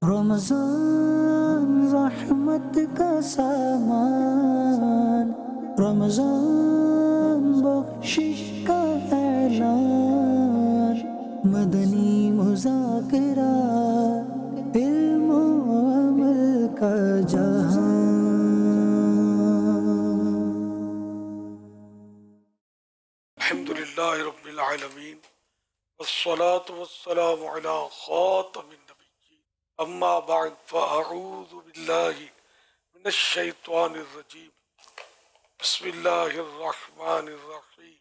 رمضان رحمت کا سامان، رمضان بخشش کا اعلان، مدنی مذاکرہ علم و عمل کا جہان۔ الحمدللہ رب العالمین والصلاة والسلام علی خاتم النبیین، اما بعد فاعوذ باللہ من الشیطان الرجیم، بسم اللہ الرحمن الرحیم،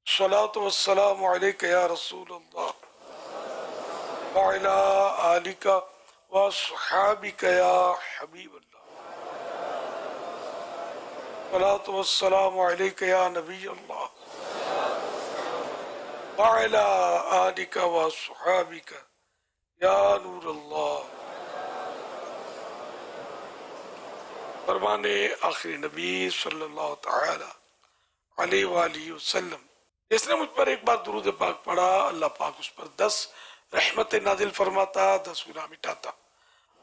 الصلاة والسلام علیک یا رسول اللہ وعلی آلک واصحابک یا حبیب اللہ، الصلاة والسلام علیک یا نبی اللہ وعلی آلک واصحابک یا نور اللہ۔ فرمان آخری نبی صلی اللہ تعالی علیہ وآلہ وسلم، جس نے مجھ پر ایک بار درود پاک پڑھا، اللہ پاک اس پر 10 رحمت نازل فرماتا، 10 گناہ مٹاتا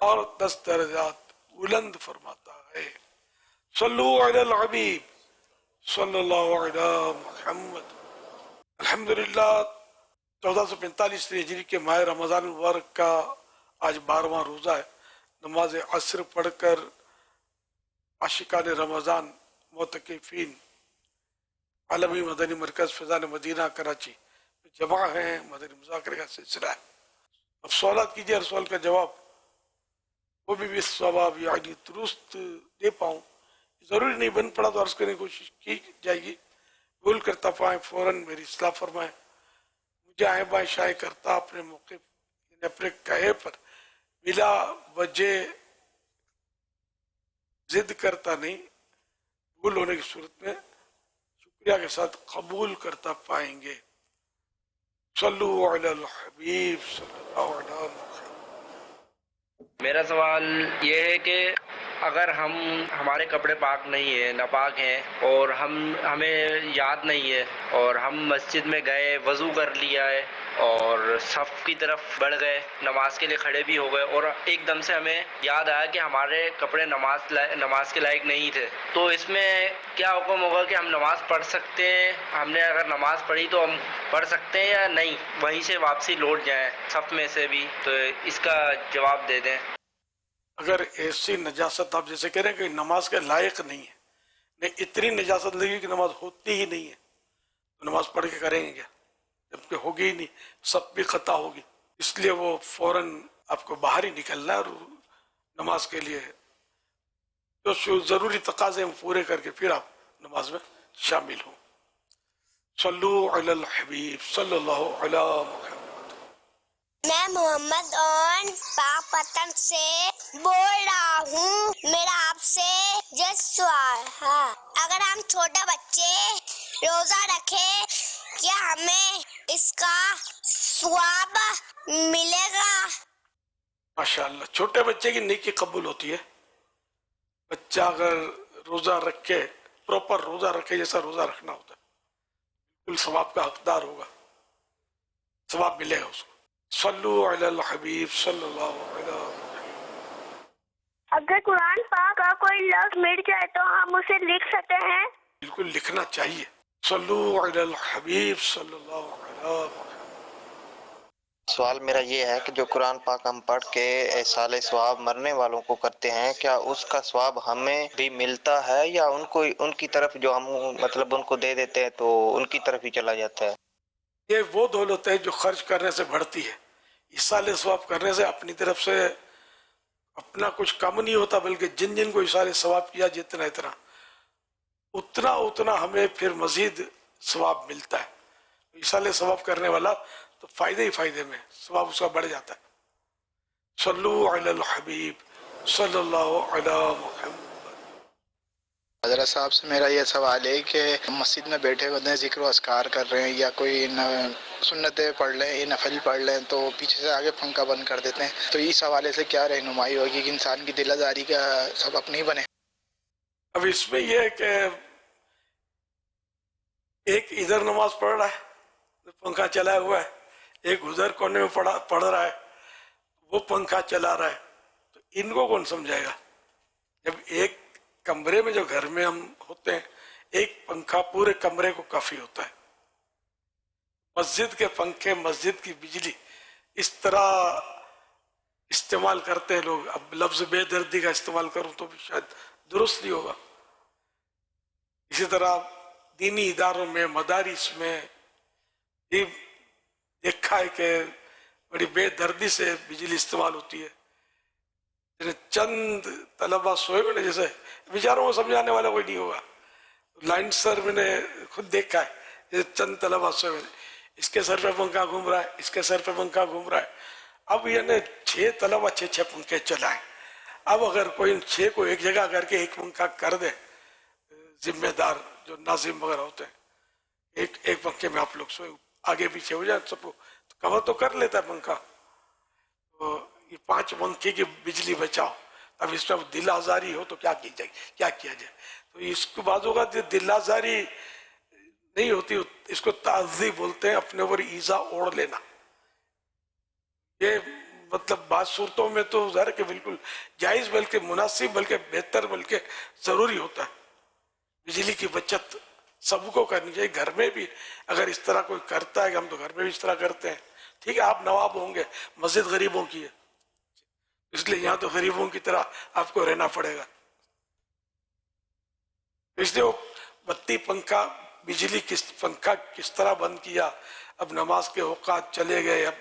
اور 10 درجات بلند فرماتا ہے۔ صلو علی الحبیب صلی اللہ علی محمد۔ الحمدللہ 1445 ہجری کے ماہ رمضان المبارک کا آج 12واں روزہ ہے۔ نماز عصر پڑھ کر عاشقان رمضان معتکفین عالمی مدنی مرکز فیضان مدینہ کراچی میں جمع ہیں، مدنی مذاکرے کا سلسلہ ہے۔ اب سوالات کیجئے، ہر سوال کا جواب وہ بھی ثواب یعنی درست دے پاؤں، ضروری نہیں، بن پڑا تو عرض کرنے کی کوشش کی جائے گی، بھول کرتا پائیں فوراً میری اصلاح فرمائیں، مجھے آئیں بائیں شائیں کرتا اپنے موقف یعنی اپنے کہے پر بلا وجہ ضد کرتا نہیں، بھول ہونے کی صورت میں شکریہ کے ساتھ قبول کرتا پائیں گے۔ صلو علی الحبیب صلی اللہ علیہ وسلم۔ میرا سوال یہ ہے کہ اگر ہمارے کپڑے پاک نہیں ہیں، ناپاک ہیں، اور ہمیں یاد نہیں ہے اور ہم مسجد میں گئے، وضو کر لیا ہے اور صف کی طرف بڑھ گئے، نماز کے لیے کھڑے بھی ہو گئے، اور ایک دم سے ہمیں یاد آیا کہ ہمارے کپڑے نماز کے لائق نہیں تھے، تو اس میں کیا حکم ہوگا کہ ہم نماز پڑھ سکتے ہیں؟ ہم نے اگر نماز پڑھی تو ہم پڑھ سکتے ہیں یا نہیں، وہیں سے واپسی لوٹ جائیں صف میں سے بھی؟ تو اس کا جواب دے دیں۔ اگر ایسی نجاست آپ جیسے کہہ رہے ہیں کہ نماز کے لائق نہیں ہے، نہیں اتنی نجاست لگی کہ نماز ہوتی ہی نہیں ہے، تو نماز پڑھ کے کریں گے کیا؟ جبکہ ہوگی ہی نہیں، سب بھی خطا ہوگی، اس لیے وہ فوراً آپ کو باہر ہی نکلنا ہے اور نماز کے لیے جو ضروری تقاضے ہیں پورے کر کے پھر آپ نماز میں شامل ہوں۔ صلو علی الحبیب صلی اللہ علی محمد۔ میں محمد اور پاک پتن سے بول رہا ہوں، میرا آپ سے یہ سوال ہے، اگر ہم چھوٹے بچے روزہ رکھے کیا ہمیں اس کا ثواب ملے گا؟ ماشاءاللہ، چھوٹے بچے کی نیکی قبول ہوتی ہے۔ بچہ اگر روزہ رکھے، پراپر روزہ رکھے جیسا روزہ رکھنا ہوتا ہے، بالکل ثواب کا حقدار ہوگا، ثواب ملے گا اس کو۔ صلو علی الحبیب صلی اللہ علیہ وسلم۔ اگر قرآن پاک کا کوئی لفظ مٹ جائے تو ہم اسے لکھ سکتے ہیں؟ بالکل لکھنا چاہیے۔ صلو علی الحبیب صلی اللہ علیہ وسلم۔ سوال میرا یہ ہے کہ جو قرآن پاک ہم پڑھ کے احصال ثواب مرنے والوں کو کرتے ہیں، کیا اس کا ثواب ہمیں بھی ملتا ہے یا ان کی طرف جو ہم مطلب ان کو دے دیتے ہیں تو ان کی طرف ہی چلا جاتا ہے؟ یہ وہ دولت ہے جو خرچ کرنے سے بڑھتی ہے، احصال ثواب کرنے سے اپنی طرف سے اپنا کچھ کم نہیں ہوتا، بلکہ جن کو احصال ثواب کیا جتنا اتنا ہمیں پھر مزید ثواب ملتا ہے۔ احصال ثواب کرنے والا تو فائدے ہی فائدے میں، ثواب اس کا بڑھ جاتا ہے۔ صلو علی الحبیب صلی اللہ علی محمد۔ حضرت صاحب سے میرا یہ سوال ہے کہ مسجد میں بیٹھے ہوتے ہیں، ذکر و اذکار کر رہے ہیں یا کوئی سنتیں پڑھ لیں، نفل پڑھ لیں، تو پیچھے سے آگے پنکھا بند کر دیتے ہیں، تو اس حوالے سے کیا رہنمائی ہوگی کہ انسان کی دل آزاری کا سبب نہیں بنے؟ اب اس میں یہ ہے کہ ایک ادھر نماز پڑھ رہا ہے، پنکھا چلا ہوا ہے، ایک ادھر کونے میں پڑھ رہا ہے، وہ پنکھا چلا رہا ہے تو ان کو کون سمجھائے گا؟ جب ایک کمرے میں جو گھر میں ہم ہوتے ہیں ایک پنکھا پورے کمرے کو کافی ہوتا ہے. مسجد کے پنکھے مسجد کی بجلی اس طرح استعمال کرتے ہیں لوگ. اب لفظ بے دردی کا استعمال کروں تو بھی شاید درست نہیں ہوگا. اسی طرح دینی اداروں میں مدارس میں یہ دیکھا ہے کہ بڑی بے دردی سے بجلی استعمال ہوتی ہے. چند طلبہ سوئے ہوئے جیسے بیچاروں کو سمجھانے والا کوئی نہیں ہوگا. لائن سر میں نے خود دیکھا ہے جیسے چند طلبہ سوئے ہوئے اس کے سر پہ پنکھا گھوم رہا ہے اس کے سر پہ پنکھا گھوم رہا ہے. اب یعنی 6 طلبہ 6 پنکھے چلائیں. اب اگر کوئی ان 6 کو ایک جگہ کر کے ایک پنکھا کر دے ذمہ دار جو ناظم وغیرہ ہوتے ہیں ایک پنکھے میں آپ لوگ سوئے آگے پیچھے ہو جائے سب کو کور تو کر لیتا ہے پنکھا. تو یہ 5 پنکھے کی بجلی بچاؤ. اب اس میں دل آزاری ہو تو کیا کی جائے کیا کیا جائے. تو اس کو بعض اوقات دل آزاری نہیں ہوتی اس کو تعزی بولتے ہیں اپنے اوپر ایزا اوڑھ لینا. یہ مطلب بعض صورتوں میں تو ظاہر کہ بالکل جائز بلکہ مناسب بلکہ بہتر بلکہ ضروری ہوتا ہے. بجلی کی بچت سب کو کرنی چاہیے. گھر میں بھی اگر اس طرح کوئی کرتا ہے کہ ہم تو گھر میں بھی اس طرح کرتے ہیں ٹھیک ہے آپ نواب ہوں گے مسجد غریبوں کی ہے اس لیے یہاں تو غریبوں کی طرح آپ کو رہنا پڑے گا. اس لیے وہ بتی پنکھا بجلی پنکھا کس طرح بند کیا. اب نماز کے اوقات چلے گئے اب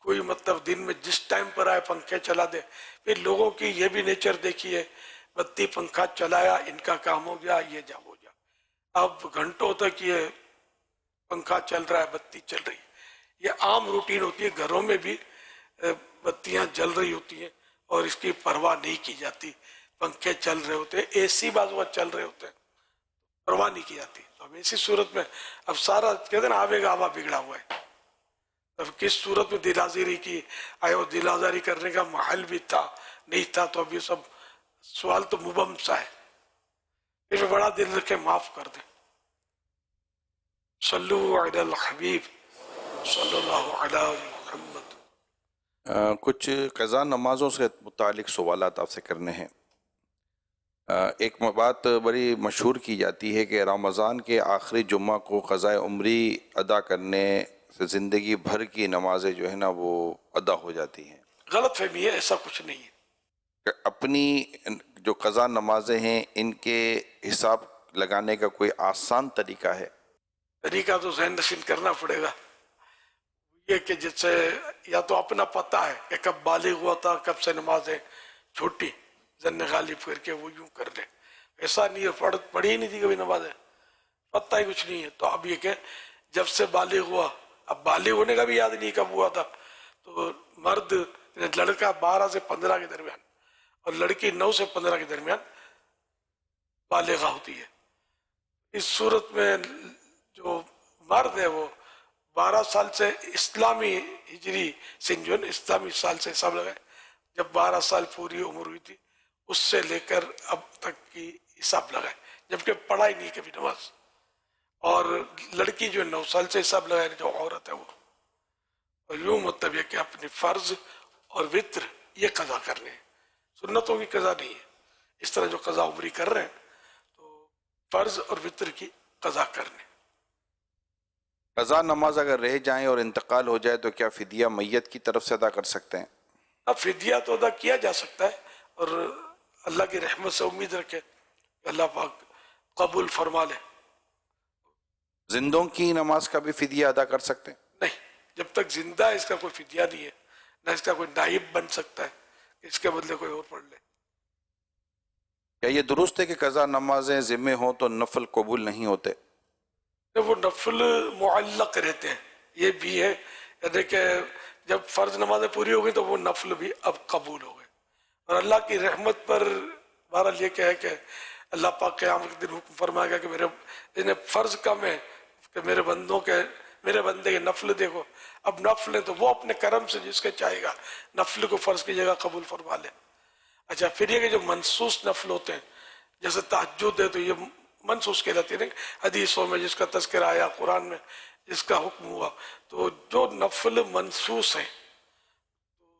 کوئی مطلب دن میں جس ٹائم پر آئے پنکھے چلا دے. پھر لوگوں کی یہ بھی نیچر دیکھیے بتی پنکھا چلایا ان کا کام ہو گیا یہ جا ہو گیا. اب گھنٹوں تک یہ پنکھا چل رہا ہے بتی چل رہی. یہ عام روٹین ہوتی ہے گھروں میں بھی بتیاں جل رہی ہوتی ہیں اور اس کی پرواہ نہیں کی جاتی. پنکھے چل رہے ہوتے ہیں اے سی بعض وقت چل رہے ہوتے ہیں پرواہ نہیں کی جاتی. اب ایسی صورت میں اب سارا کہتے ہیں نا آبے کا آبا بگڑا ہوا ہے. اب کس صورت میں دل آزاری کی آئے وہ دل آزاری کرنے کا محل بھی تھا نہیں تھا تو اب یہ سب سوال تو مبہم سا ہے. پھر بڑا دل رکھے معاف کر دیں. صلو علی الحبیب صلی اللہ علی محمد. کچھ قضا نمازوں سے متعلق سوالات آپ سے کرنے ہیں. ایک بات بڑی مشہور کی جاتی ہے کہ رمضان کے آخری جمعہ کو قضاء عمری ادا کرنے سے زندگی بھر کی نمازیں جو ہے نا وہ ادا ہو جاتی ہیں. غلط فہمی ہے ایسا کچھ نہیں ہے. اپنی جو قضا نمازیں ہیں ان کے حساب لگانے کا کوئی آسان طریقہ ہے؟ طریقہ تو ذہن نشین کرنا پڑے گا. یہ کہ جس سے یا تو اپنا پتہ ہے کہ کب بالغ ہوا تھا کب سے نمازیں چھوٹی ذہن غالب کر کے وہ یوں کر لے. ایسا نہیں ہے پڑھی ہی نہیں تھی کبھی نمازیں پتہ ہی کچھ نہیں ہے. تو اب یہ کہ جب سے بالغ ہوا اب بالغ ہونے کا بھی یاد نہیں کب ہوا تھا. تو مرد لڑکا 12 سے 15 کے درمیان اور لڑکی 9 سے 15 کے درمیان بالغہ ہوتی ہے. اس صورت میں جو مرد ہے وہ 12 سال سے اسلامی ہجری سن جو ہے اسلامی سال سے حساب لگائے جب 12 سال پوری عمر ہوئی تھی اس سے لے کر اب تک کی حساب لگائے جبکہ پڑھا ہی نہیں کبھی نماز. اور لڑکی جو 9 سال سے حساب لگائے جو عورت ہے وہ. اور یوں مطلب یہ کہ اپنے فرض اور وطر یہ قضا کرنے ہیں سنتوں کی قضا نہیں ہے. اس طرح جو قضا عمری کر رہے ہیں تو فرض اور وطر کی قضا کرنے. قضا نماز اگر رہ جائیں اور انتقال ہو جائے تو کیا فدیہ میت کی طرف سے ادا کر سکتے ہیں؟ اب فدیہ تو ادا کیا جا سکتا ہے اور اللہ کی رحمت سے امید رکھے کہ اللہ پاک قبول فرما لے. زندوں کی نماز کا بھی فدیہ ادا کر سکتے ہیں؟ نہیں جب تک زندہ ہے اس کا کوئی فدیہ نہیں ہے نہ اس کا کوئی نائب بن سکتا ہے کہ اس کے بدلے کوئی اور پڑھ لے. کیا یہ درست ہے کہ قضا نمازیں ذمہ ہوں تو نفل قبول نہیں ہوتے؟ وہ نفل معلق رہتے ہیں. یہ بھی ہے یعنی کہ جب فرض نمازیں پوری ہو گئی تو وہ نفل بھی اب قبول ہو گئے. اور اللہ کی رحمت پر بہرحال یہ ہے کہ اللہ پاک قیامت کے دن حکم فرمائے گا کہ میرے فرض کم ہے کہ میرے بندے کے نفل دیکھو. اب نفل ہے تو وہ اپنے کرم سے جس کے چاہے گا نفل کو فرض کی جگہ قبول فرما لے. اچھا پھر یہ کہ جو منسوس نفل ہوتے ہیں جیسے تہجد ہے تو یہ منسوس کہلاتی ہے حدیثوں میں جس کا تذکرہ آیا قرآن میں جس کا حکم ہوا. تو جو نفل منسوس ہیں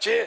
6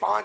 5,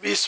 20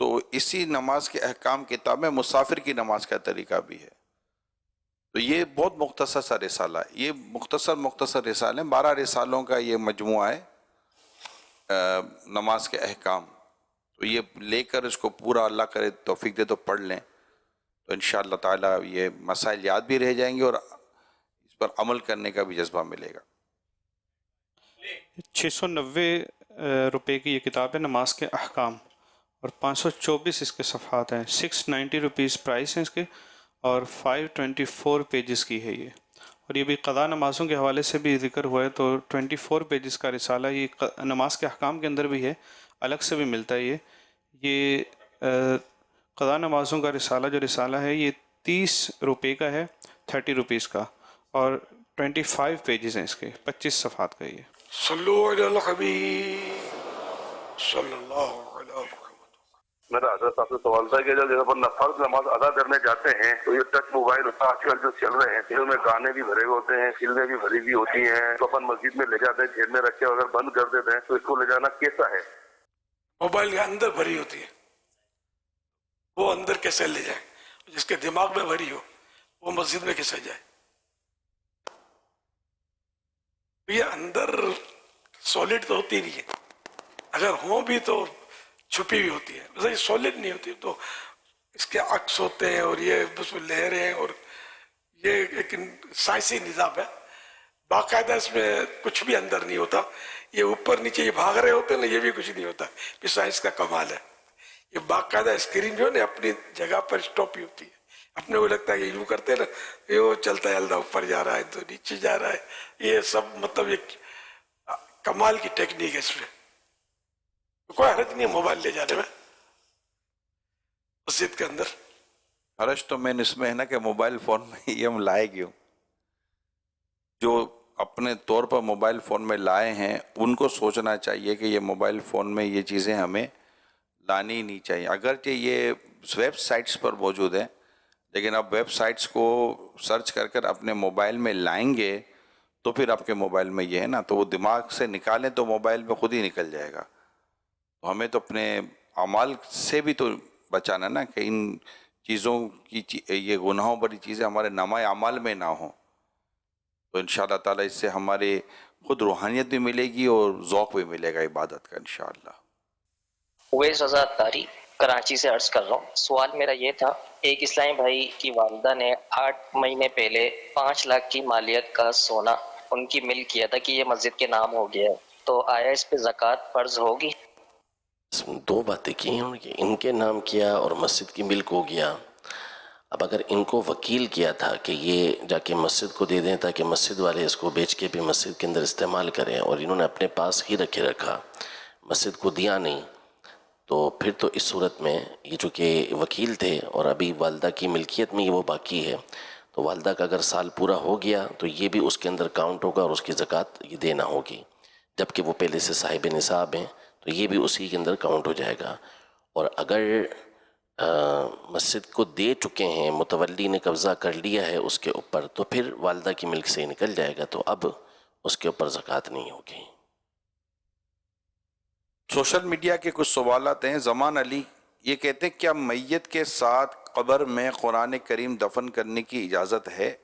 تو اسی نماز کے احکام کتاب میں مسافر کی نماز کا طریقہ بھی ہے. تو یہ بہت مختصر سا رسالہ ہے. یہ مختصر رسالے ہیں. 12 رسالوں کا یہ مجموعہ ہے نماز کے احکام. تو یہ لے کر اس کو پورا اللہ کرے توفیق دے تو پڑھ لیں تو انشاءاللہ تعالی یہ مسائل یاد بھی رہ جائیں گے اور اس پر عمل کرنے کا بھی جذبہ ملے گا. 690 روپے کی یہ کتاب ہے نماز کے احکام اور 524 اس کے صفحات ہیں. 690 روپیز پرائس ہیں اس کے اور 524 پیجز کی ہے یہ. اور یہ بھی قضا نمازوں کے حوالے سے بھی ذکر ہوا ہے تو 24 پیجز کا رسالہ یہ نماز کے احکام کے اندر بھی ہے, الگ سے بھی ملتا ہے. یہ قضا نمازوں کا رسالہ ہے یہ 30 روپے کا ہے, 30 روپیز کا, اور 25 پیجز ہیں اس کے, 25 صفحات کا. یہ صلو علی الحبیب صلی اللہ علیہ وسلم. میرا حضرت صاحب سے سوال تھا کہ جب اپن فرض نماز ادا کرنے جاتے ہیں تو یہ ٹچ موبائل آج کل جو چل رہے ہیں ان میں گانے بھی بھرے ہوتے ہیں, فلمیں بھی بھری ہوئی ہوتی ہیں, تو اپن مسجد میں لے جاتے ہیں, جیب میں رکھ کے اگر بند کر دیتے ہیں تو اس کو لے جانا کیسا ہے؟ موبائل کے اندر بھری ہوتی ہے, وہ اندر کیسے لے جائیں؟ جس کے دماغ میں بھری ہو وہ مسجد میں کیسے جائے؟ یہ اندر سالڈ تو ہوتی نہیں ہے, اگر ہوں بھی تو چھپی ہوئی ہوتی ہے. ویسے یہ سالڈ نہیں ہوتی تو اس کے عکس ہوتے ہیں اور یہ اس میں لہریں ہیں, اور یہ ایک سائنسی نظام ہے باقاعدہ, اس میں کچھ بھی اندر نہیں ہوتا. یہ اوپر نیچے یہ بھاگ رہے ہوتے ہیں نا, یہ بھی کچھ نہیں ہوتا. یہ سائنس کا کمال ہے. یہ باقاعدہ اسکرین جو ہے نا اپنی جگہ پر اسٹاپ ہی ہوتی ہے. اپنے کو لگتا ہے کہ یوں کرتے ہیں نا, یہ چلتا ہے اللہ اوپر جا رہا ہے تو نیچے جا رہا ہے. یہ سب مطلب ایک کمال کی ٹیکنیک ہے. اس میں کوئی حرج نہیں ہے موبائل لے جانے میں مسجد کے اندر. حرج تو میں اس میں ہے نا کہ موبائل فون میں یہ ہم لائے کیوں؟ جو اپنے طور پر موبائل فون میں لائے ہیں ان کو سوچنا چاہیے کہ یہ موبائل فون میں یہ چیزیں ہمیں لانی ہی نہیں چاہیے. اگرچہ یہ ویب سائٹس پر موجود ہیں لیکن آپ ویب سائٹس کو سرچ کر کر اپنے موبائل میں لائیں گے تو پھر آپ کے موبائل میں یہ ہے نا, تو وہ دماغ سے نکالیں تو موبائل میں خود ہی نکل جائے گا. تو ہمیں تو اپنے اعمال سے بھی تو بچانا نا کہ ان چیزوں کی یہ گناہوں بڑی چیزیں ہمارے نامہ اعمال میں نہ ہوں. تو انشاءاللہ تعالی اس سے ہمارے خود روحانیت بھی ملے گی اور ذوق بھی ملے گا عبادت کا انشاءاللہ. اویس رضا اتاری کراچی سے عرض کر رہا ہوں. سوال میرا یہ تھا, ایک اسلامی بھائی کی والدہ نے 8 مہینے پہلے 5 لاکھ کی مالیت کا سونا ان کی ملک کیا تھا کہ یہ مسجد کے نام ہو گیا ہے, تو آیا اس پہ زکوٰۃ فرض ہوگی؟ دو باتیں کی ہیں کہ ان کے نام کیا اور مسجد کی ملک ہو گیا. اب اگر ان کو وکیل کیا تھا کہ یہ جا کے مسجد کو دے دیں تاکہ مسجد والے اس کو بیچ کے بھی مسجد کے اندر استعمال کریں, اور انہوں نے اپنے پاس ہی رکھا, مسجد کو دیا نہیں, تو پھر تو اس صورت میں یہ چونکہ وکیل تھے اور ابھی والدہ کی ملکیت میں یہ وہ باقی ہے, تو والدہ کا اگر سال پورا ہو گیا تو یہ بھی اس کے اندر کاؤنٹ ہوگا اور اس کی زکوٰۃ یہ دینا ہوگی. جبکہ وہ پہلے سے صاحب نصاب ہیں تو یہ بھی اسی کے اندر کاؤنٹ ہو جائے گا. اور اگر مسجد کو دے چکے ہیں, متولی نے قبضہ کر لیا ہے اس کے اوپر, تو پھر والدہ کی ملک سے نکل جائے گا, تو اب اس کے اوپر زکوٰۃ نہیں ہوگی. سوشل میڈیا کے کچھ سوالات ہیں. زمان علی یہ کہتے ہیں کیا میت کے ساتھ قبر میں قرآن کریم دفن کرنے کی اجازت ہے؟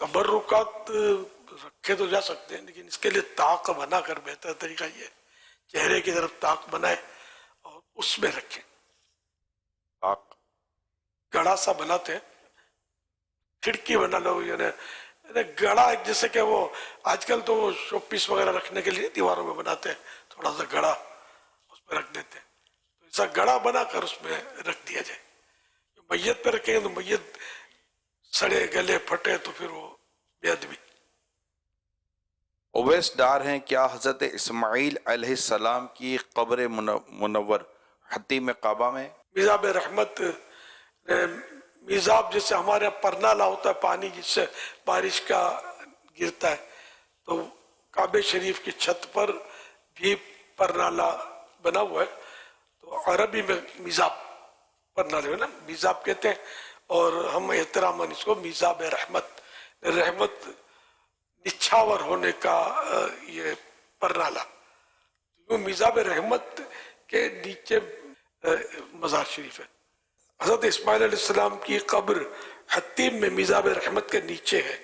تبرکات رکھے تو جا سکتے ہیں لیکن اس کے لیے طاق بنا کر بہتر طریقہ یہ ہے چہرے کی طرف طاق بنائے اور اس میں رکھیں. طاق گڑا سا بناتے ہیں, کھڑکی بنا لو, یعنی گڑا جیسے کہ وہ آج کل تو وہ شو پیس وغیرہ رکھنے کے لیے دیواروں میں بناتے ہیں, تھوڑا سا گڑا اس میں رکھ دیتے ہیں, تو ایسا گڑا بنا کر اس میں رکھ دیا جائے. میت پہ رکھیں تو میت سڑے گلے پھٹے تو پھر وہ بے ادبی. اویس ڈار ہیں کیا حضرت اسماعیل علیہ السلام کی قبر منور حتیم کعبہ میں؟ میزاب رحمت, میزاب جیسے ہمارے پرنالہ ہوتا ہے پانی جس سے بارش کا گرتا ہے, تو کعبہ شریف کی چھت پر بھی پرنالہ بنا ہوا ہے, تو عربی میں میزاب پرنالے میں نا میزاب کہتے ہیں, اور ہم احتراماً اس کو میزاب رحمت, رحمت نچھاور ہونے کا یہ پرنالہ. میزاب رحمت کے نیچے مزار شریف ہے. حضرت اسماعیل علیہ السلام کی قبر حتیم میں میزاب رحمت کے نیچے ہے،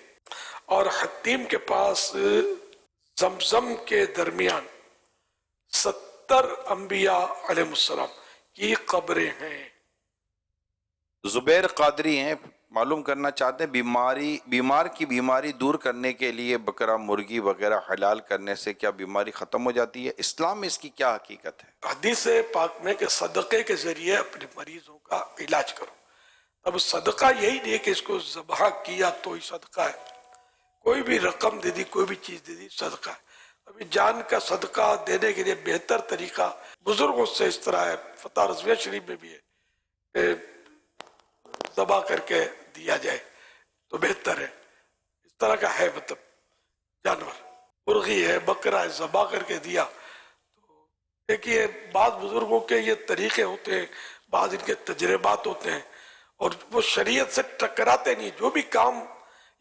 اور حتیم کے پاس زمزم کے درمیان 70 انبیاء علیہ السلام کی قبریں ہیں. زبیر قادری ہیں، معلوم کرنا چاہتے ہیں بیمار کی بیماری دور کرنے کے لیے بکرا مرغی وغیرہ حلال کرنے سے کیا بیماری ختم ہو جاتی ہے؟ اسلام میں اس کی کیا حقیقت ہے؟ حدیث پاک میں کہ صدقے کے ذریعے اپنے مریضوں کا علاج کرو. اب صدقہ یہی نہیں کہ اس کو ذبح کیا تو ہی صدقہ ہے. کوئی بھی رقم دے دی، کوئی بھی چیز دے دی، صدقہ ہے. ابھی جان کا صدقہ دینے کے لیے بہتر طریقہ بزرگوں سے اس طرح ہے، فتح رضویہ شریف میں بھی ہے کہ ذبح کر کے دیا جائے تو بہتر ہے. اس طرح کا ہے، مطلب جانور مرغی ہے، بکرا ہے، ذبح کر کے دیا. تو دیکھیے بعض بزرگوں کے یہ طریقے ہوتے ہیں، بعض ان کے تجربات ہوتے ہیں، اور وہ شریعت سے ٹکراتے نہیں. جو بھی کام،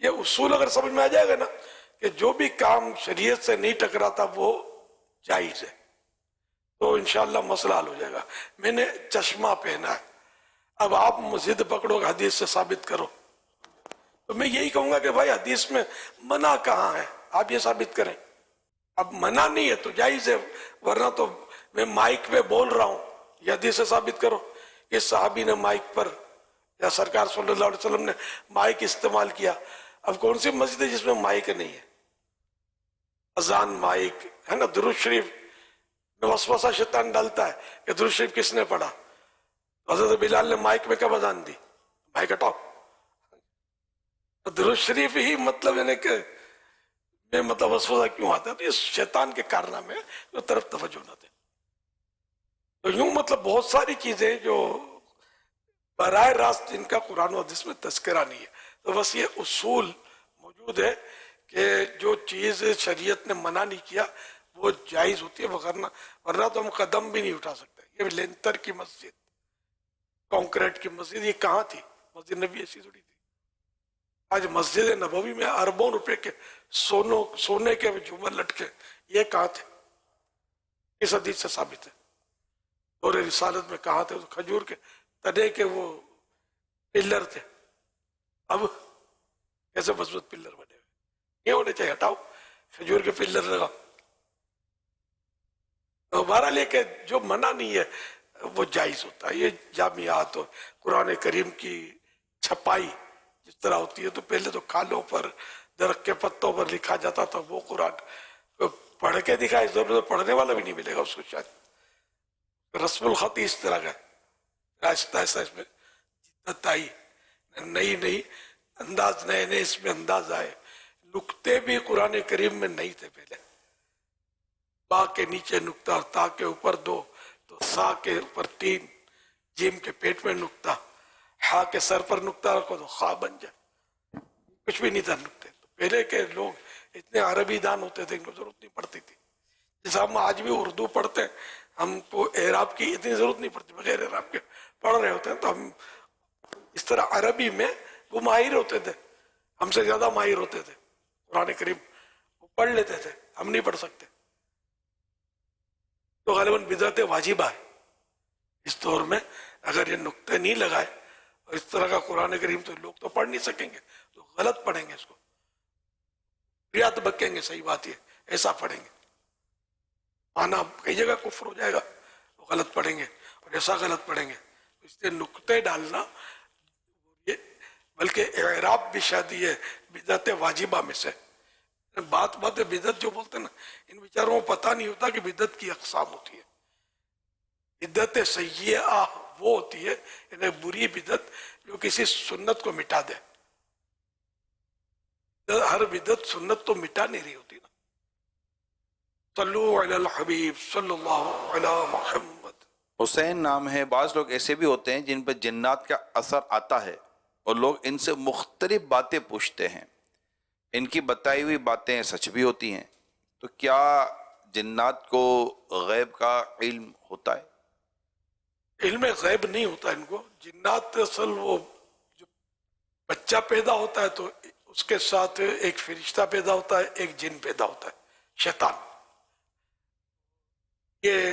یہ اصول اگر سمجھ میں آ جائے گا نا کہ جو بھی کام شریعت سے نہیں ٹکراتا وہ جائز ہے، تو انشاءاللہ مسئلہ حل ہو جائے گا. میں نے چشمہ پہنا ہے، اب آپ ضد پکڑو کہ حدیث سے ثابت کرو، تو میں یہی کہوں گا کہ بھائی حدیث میں منع کہاں ہے، آپ یہ ثابت کریں. اب منع نہیں ہے تو جائز ہے، ورنہ تو میں مائک پہ بول رہا ہوں، یہ حدیث سے ثابت کرو. یہ صحابی نے مائک پر یا سرکار صلی اللہ علیہ وسلم نے مائک استعمال کیا. اب کون سی مسجد ہے جس میں مائک نہیں ہے؟ اذان مائک ہے نا. درود شریف میں وسوسہ شیطان ڈالتا ہے کہ درود شریف کس نے پڑھا. حضرت بلال نے مائک میں کب اذان دی؟ مائک ہٹاؤ. درود شریف ہی مطلب یعنی کہ میں مطلب وسوسہ کیوں آتا ہے؟ تو یہ شیطان کے کارنامے ہیں، جو طرف توجہ نہ دیں. تو یوں مطلب بہت ساری چیزیں جو براہ راست جن کا قرآن و حدیث میں تذکرہ نہیں ہے. تو بس یہ اصول موجود ہے کہ جو چیز شریعت نے منع نہیں کیا وہ جائز ہوتی ہے، ورنہ تو ہم قدم بھی نہیں اٹھا سکتے. یہ لینتر کی مسجد، کانکریٹ کی مسجد، یہ کہاں تھی؟ مسجد نبی ایسی تھوڑی تھی. آج مسجد نبوی میں اربوں روپے کے سونے کے جھومر لٹکے، یہ کہاں تھے؟ اس حدیث سے ثابت ہے. دور رسالت میں کہاں تھے؟ کھجور کے تنے کے وہ پلر تھے. اب کیسے مضبوط پلر بنے ہوئے؟ یہ ہونے چاہیے. ہٹاؤ کھجور کے پلر لگاؤ. ہمارا لے کے جو منع نہیں ہے وہ جائز ہوتا ہے. یہ جامعات اور قرآن کریم کی چھپائی جس طرح ہوتی ہے، تو پہلے تو کھالوں پر، درخت کے پتوں پر لکھا جاتا تھا. وہ قرآن پڑھ کے دکھائے، ضرور پڑھنے والا بھی نہیں ملے گا اس کو. شاید رسم الخط اس طرح کا ہے. آہستہ آہستہ اس میں جدت آئی، نئی انداز، نئے اس میں انداز آئے. نقطے بھی قرآن کریم میں نہیں تھے پہلے. با کے نیچے نقطہ اور تا کے اوپر 2، تو سا کے اوپر 3، جیم کے پیٹ میں نقطہ، ہا کے سر پر نقطہ رکھو تو خا بن جائے. کچھ بھی نہیں تھا نقطے. تو پہلے کے لوگ اتنے عربی دان ہوتے تھے، ان کو ضرورت نہیں پڑتی تھی. جیسا ہم آج بھی اردو پڑھتے ہیں، ہم کو اعراب کی اتنی ضرورت نہیں پڑتی، بغیر اعراب کے پڑھ رہے ہوتے ہیں. تو ہم اس طرح عربی میں وہ ماہر ہوتے تھے، ہم سے زیادہ ماہر ہوتے تھے. قرآن کریم وہ پڑھ لیتے تھے، ہم نہیں پڑھ سکتے. تو غالباً بدعت واجبہ ہے اس دور میں. اگر یہ نقطے نہیں لگائے اور اس طرح کا قرآن کریم تو لوگ تو پڑھ نہیں سکیں گے، تو غلط پڑھیں گے. اس کو ریاض بکیں گے. صحیح بات یہ ایسا پڑھیں گے، مانا کئی جگہ کفر ہو جائے گا، وہ غلط پڑھیں گے اور ایسا غلط پڑھیں گے. اس لیے نقطے ڈالنا، بلکہ اعراب بھی شاید یہ بدعت واجبہ میں سے. بات بدعت جو بولتے ہیں نا، ان بیچاروں کو پتہ نہیں ہوتا کہ بدعت کی اقسام ہوتی ہے. بدعت سیئہ وہ ہوتی ہے یعنی بری بدعت جو کسی سنت کو مٹا دے. ہر بدعت سنت تو مٹا نہیں رہی ہوتی نا. صلو علی الحبیب صلی اللہ علی محمد. حسین نام ہے. بعض لوگ ایسے بھی ہوتے ہیں جن پر جنات کا اثر آتا ہے اور لوگ ان سے مختلف باتیں پوچھتے ہیں. ان کی بتائی ہوئی باتیں سچ بھی ہوتی ہیں. تو کیا جنات کو غیب کا علم ہوتا ہے؟ علم غیب نہیں ہوتا ان کو. جنات اصل وہ جو بچہ پیدا ہوتا ہے تو اس کے ساتھ ایک فرشتہ پیدا ہوتا ہے، ایک جن پیدا ہوتا ہے، شیطان. یہ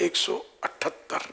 178।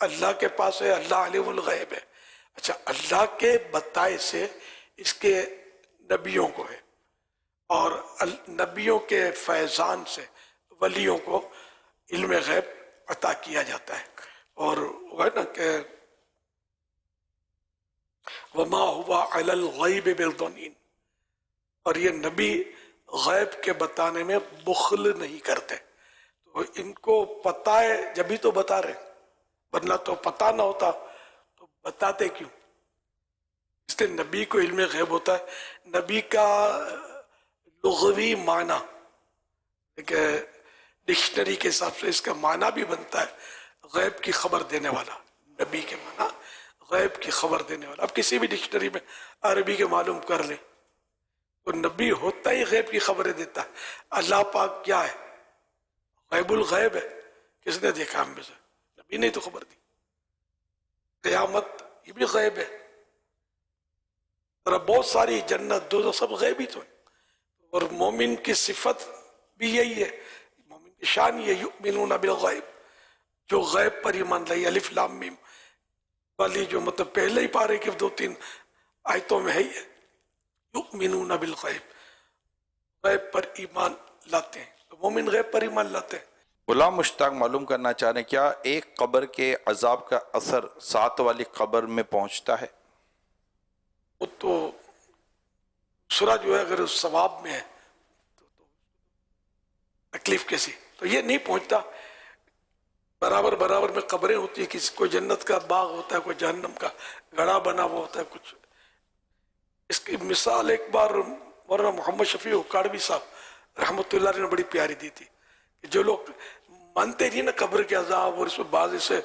اللہ کے پاس ہے، اللہ علیم الغیب ہے. اچھا، اللہ کے بتائے سے اس کے نبیوں کو ہے، اور نبیوں کے فیضان سے ولیوں کو علم غیب عطا کیا جاتا ہے. اور وہ ہے نا کہ وما ہوا علی الغیب بالظنین، اور یہ نبی غیب کے بتانے میں بخل نہیں کرتے. تو ان کو پتہ ہے جبھی تو بتا رہے، ورنہ تو پتہ نہ ہوتا تو بتاتے کیوں؟ اس لیے نبی کو علم غیب ہوتا ہے. نبی کا لغوی معنی ایک ڈکشنری کے حساب سے اس کا معنی بھی بنتا ہے غیب کی خبر دینے والا. نبی کے معنی غیب کی خبر دینے والا. اب کسی بھی ڈکشنری میں عربی کے معلوم کر لیں تو نبی ہوتا ہی غیب کی خبریں دیتا ہے. اللہ پاک کیا ہے؟ غیب الغیب ہے. کس نے دیکھا ہم میں سے؟ نبی نے تو خبر دی. قیامت یہ بھی غیب ہے. بہت ساری جنت دو سب غیب ہی تو ہے. اور مومن کی صفت بھی یہی ہے، مومن کی شان یہ یؤمنون بالغیب، جو غیب پر ایمان لائے. الف لام میم والی جو مطلب پہلے ہی پارے کے 2-3 آیتوں میں ہے، یہ یؤمنون بالغیب، غیب پر ایمان لاتے ہیں. تو مومن غیب پر ایمان لاتے ہیں. غلام مشتاق معلوم کرنا چاہ رہے ہیں کیا ایک قبر کے عذاب کا اثر 7 والی قبر میں پہنچتا ہے؟ وہ تو سورہ جو ہے اگر ثواب میں ہے تو تکلیف کیسی؟ تو یہ نہیں پہنچتا. برابر برابر میں قبریں ہوتی ہیں، کسی کوئی جنت کا باغ ہوتا ہے، کوئی جہنم کا گڑھا بنا ہوا ہوتا ہے. کچھ اس کی مثال ایک بار مولانا محمد شفیع اکاڑوی صاحب رحمۃ اللہ علیہ نے بڑی پیاری دی تھی کہ جو لوگ مانتے نہیں نا قبر کے عذاب، اور اس میں بعض سے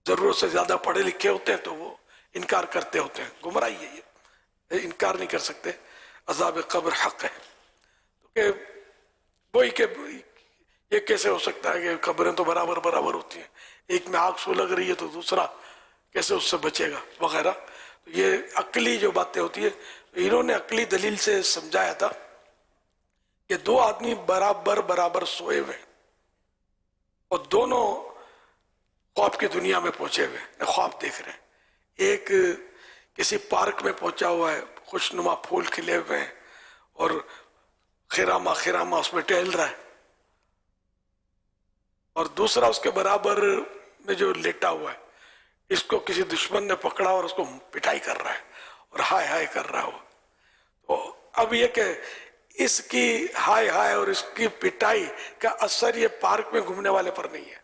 ضرورت سے زیادہ پڑھے لکھے ہوتے ہیں تو وہ انکار کرتے ہوتے ہیں. گمراہی ہے یہ، انکار نہیں کر سکتے. عذاب قبر حق ہے. کہ وہی کہ یہ کیسے ہو سکتا ہے کہ قبریں تو برابر برابر ہوتی ہیں، ایک میں آگ سلگ رہی ہے تو دوسرا کیسے اس سے بچے گا وغیرہ. یہ عقلی جو باتیں ہوتی ہیں، انہوں نے عقلی دلیل سے سمجھایا تھا کہ 2 آدمی برابر برابر سوئے ہوئے اور دونوں خواب کی دنیا میں پہنچے ہوئے، خواب دیکھ رہے ہیں. ایک کسی پارک میں پہنچا ہوا ہے، خوش نما پھول کھلے ہوئے ہیں اور خیراما خیراما اس میں ٹہل رہا ہے، اور دوسرا اس کے برابر میں جو لیٹا ہوا ہے، اس کو کسی دشمن نے پکڑا اور اس کو پٹائی کر رہا ہے اور ہائے ہائے کر رہا ہو. تو اب یہ کہ اس کی ہائے ہائے اور اس کی پٹائی کا اثر یہ پارک میں گھومنے والے پر نہیں ہے.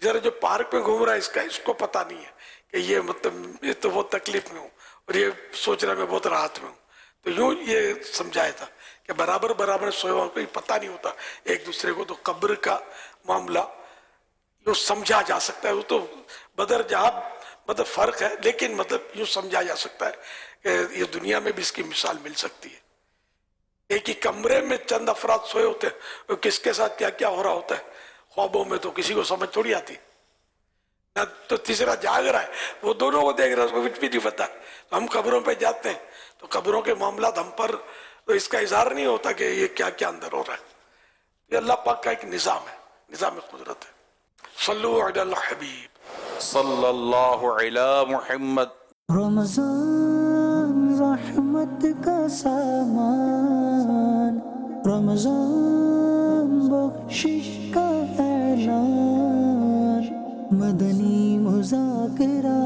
ذرا جو پارک میں گھوم رہا ہے اس کو پتہ نہیں ہے کہ یہ مطلب یہ تو بہت تکلیف میں ہوں اور یہ سوچ رہا ہے میں بہت راحت میں ہوں. تو یوں یہ سمجھایا تھا کہ برابر برابر سوئے ہوا کوئی پتہ نہیں ہوتا ایک دوسرے کو. تو قبر کا معاملہ یوں سمجھا جا سکتا ہے. وہ تو بدر جہاں مطلب فرق ہے، لیکن مطلب یوں سمجھا جا سکتا ہے کہ یہ دنیا میں بھی اس کی مثال مل سکتی ہے. ایک ہی کمرے میں چند افراد سوئے ہوتے ہیں اور کس کے ساتھ کیا کیا ہو رہا ہوتا ہے خوابوں میں تو کسی کو سمجھ تھوڑی آتی. نہ تو تیسرا جاگ رہا ہے، وہ دونوں کو دیکھ رہا ہے، اس کو کچھ بھی نہیں پتا. تو ہم قبروں پہ جاتے ہیں تو قبروں کے معاملات ہم پر تو اس کا اظہار نہیں ہوتا کہ یہ کیا کیا اندر ہو رہا ہے. یہ اللہ پاک کا ایک نظام ہے، نظام قدرت ہے. صلو علی الحبیب صلی اللہ علی محمد. رمضان رحمت کا سامان، رمضان بخشش کا اعلان، مدنی مذاکرہ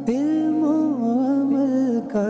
علم و عمل کا